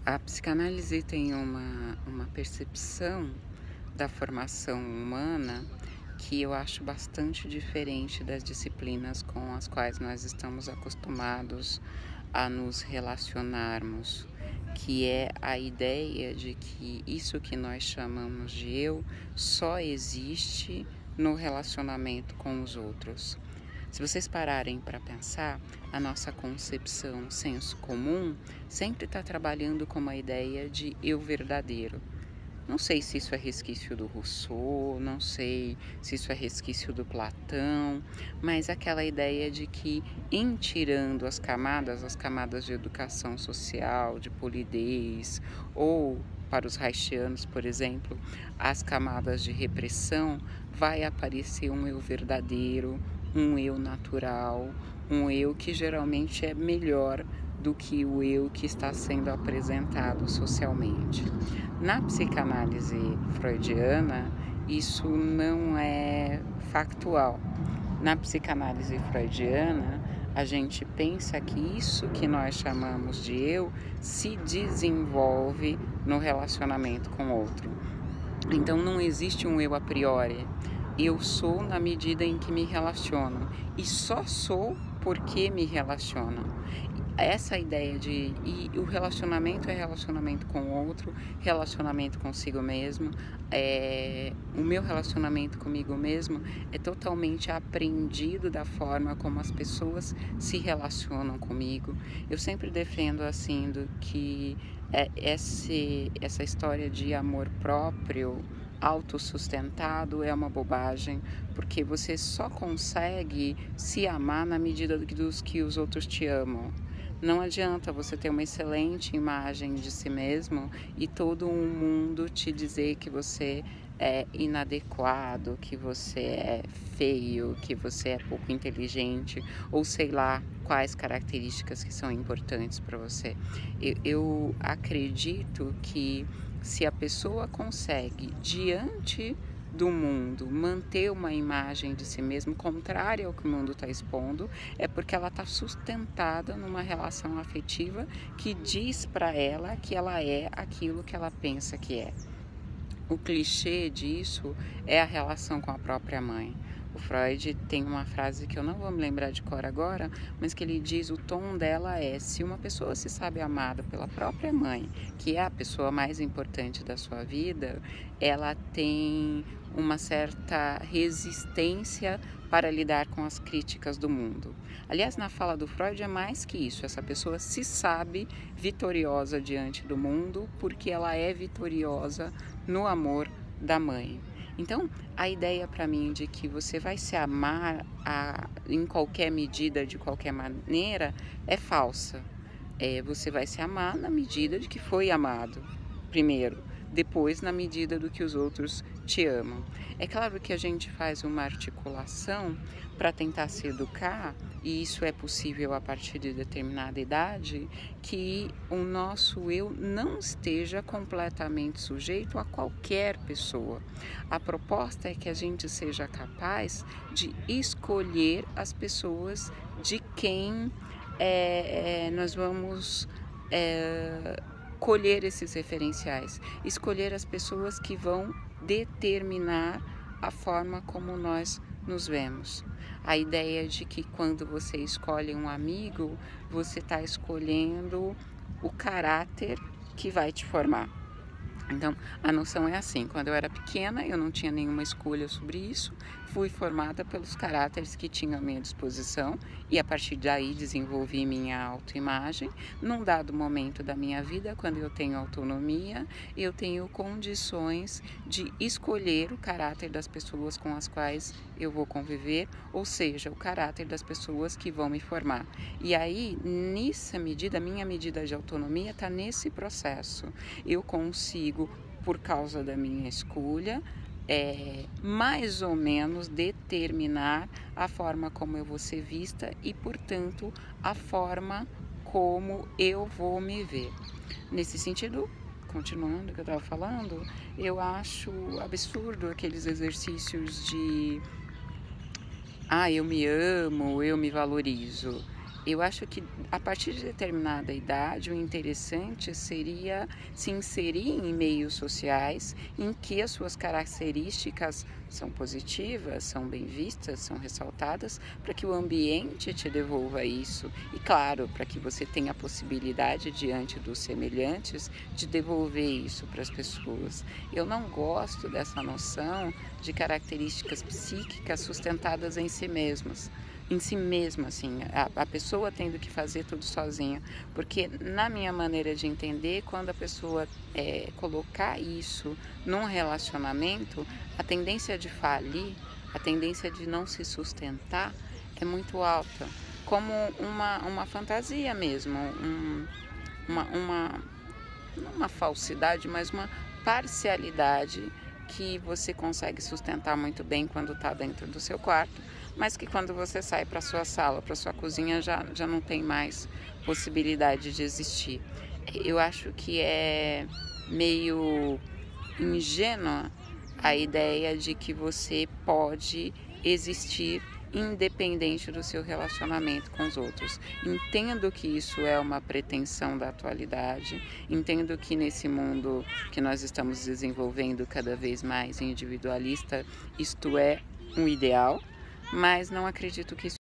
A psicanálise tem uma percepção da formação humana que eu acho bastante diferente das disciplinas com as quais nós estamos acostumados a nos relacionarmos, que é a ideia de que isso que nós chamamos de eu só existe no relacionamento com os outros. Se vocês pararem para pensar, a nossa concepção senso comum sempre está trabalhando com uma ideia de eu verdadeiro. Não sei se isso é resquício do Rousseau, não sei se isso é resquício do Platão, mas aquela ideia de que, em tirando as camadas de educação social, de polidez, ou, para os haitianos, por exemplo, as camadas de repressão, vai aparecer um eu verdadeiro, um eu natural, um eu que geralmente é melhor do que o eu que está sendo apresentado socialmente. Na psicanálise freudiana, isso não é factual. Na psicanálise freudiana, a gente pensa que isso que nós chamamos de eu se desenvolve no relacionamento com o outro. Então não existe um eu a priori. Eu sou na medida em que me relaciono e só sou porque me relaciono. Essa ideia e o relacionamento é relacionamento com o outro, relacionamento consigo mesmo, o meu relacionamento comigo mesmo é totalmente aprendido da forma como as pessoas se relacionam comigo. Eu sempre defendo assim que essa história de amor próprio autossustentado é uma bobagem, porque você só consegue se amar na medida dos que os outros te amam. Não adianta você ter uma excelente imagem de si mesmo e todo um mundo te dizer que você é inadequado, que você é feio, que você é pouco inteligente, ou sei lá quais características que são importantes para você. Eu acredito que se a pessoa consegue, diante do mundo, manter uma imagem de si mesmo contrária ao que o mundo está expondo, é porque ela está sustentada numa relação afetiva que diz para ela que ela é aquilo que ela pensa que é. O clichê disso é a relação com a própria mãe. O Freud tem uma frase que eu não vou me lembrar de cor agora, mas que ele diz, o tom dela é: se uma pessoa se sabe amada pela própria mãe, que é a pessoa mais importante da sua vida, ela tem uma certa resistência para lidar com as críticas do mundo. Aliás, na fala do Freud é mais que isso, essa pessoa se sabe vitoriosa diante do mundo porque ela é vitoriosa no amor da mãe. Então, a ideia para mim de que você vai se amar em qualquer medida, de qualquer maneira, é falsa. Você vai se amar na medida de que foi amado, primeiro, depois na medida do que os outros te amam. É claro que a gente faz uma articulação para tentar se educar, e isso é possível a partir de determinada idade, que o nosso eu não esteja completamente sujeito a qualquer pessoa. A proposta é que a gente seja capaz de escolher as pessoas de quem nós vamos colher esses referenciais, escolher as pessoas que vão determinar a forma como nós nos vemos. A ideia de que quando você escolhe um amigo, você está escolhendo o caráter que vai te formar. Então, a noção é assim, quando eu era pequena, eu não tinha nenhuma escolha sobre isso, fui formada pelos caráteres que tinha à minha disposição e a partir daí desenvolvi minha autoimagem. Num dado momento da minha vida, quando eu tenho autonomia, eu tenho condições de escolher o caráter das pessoas com as quais eu vou conviver, ou seja, o caráter das pessoas que vão me formar. E aí, nessa medida, minha medida de autonomia está nesse processo. Eu consigo, por causa da minha escolha, mais ou menos determinar a forma como eu vou ser vista e, portanto, a forma como eu vou me ver. Nesse sentido, continuando o que eu estava falando, eu acho absurdo aqueles exercícios de eu me amo, eu me valorizo. Eu acho que a partir de determinada idade, o interessante seria se inserir em meios sociais em que as suas características são positivas, são bem vistas, são ressaltadas, para que o ambiente te devolva isso. E claro, para que você tenha a possibilidade diante dos semelhantes de devolver isso para as pessoas. Eu não gosto dessa noção de características psíquicas sustentadas em si mesmas. Em si mesma, assim, a pessoa tendo que fazer tudo sozinha, porque na minha maneira de entender, quando a pessoa colocar isso num relacionamento, a tendência de falir, a tendência de não se sustentar é muito alta, como uma fantasia mesmo, não uma falsidade, mas uma parcialidade que você consegue sustentar muito bem quando está dentro do seu quarto, mas que quando você sai para sua sala, para sua cozinha, já não tem mais possibilidade de existir. Eu acho que é meio ingênua a ideia de que você pode existir independente do seu relacionamento com os outros. Entendo que isso é uma pretensão da atualidade, entendo que nesse mundo que nós estamos desenvolvendo cada vez mais individualista, isto é um ideal, mas não acredito que isso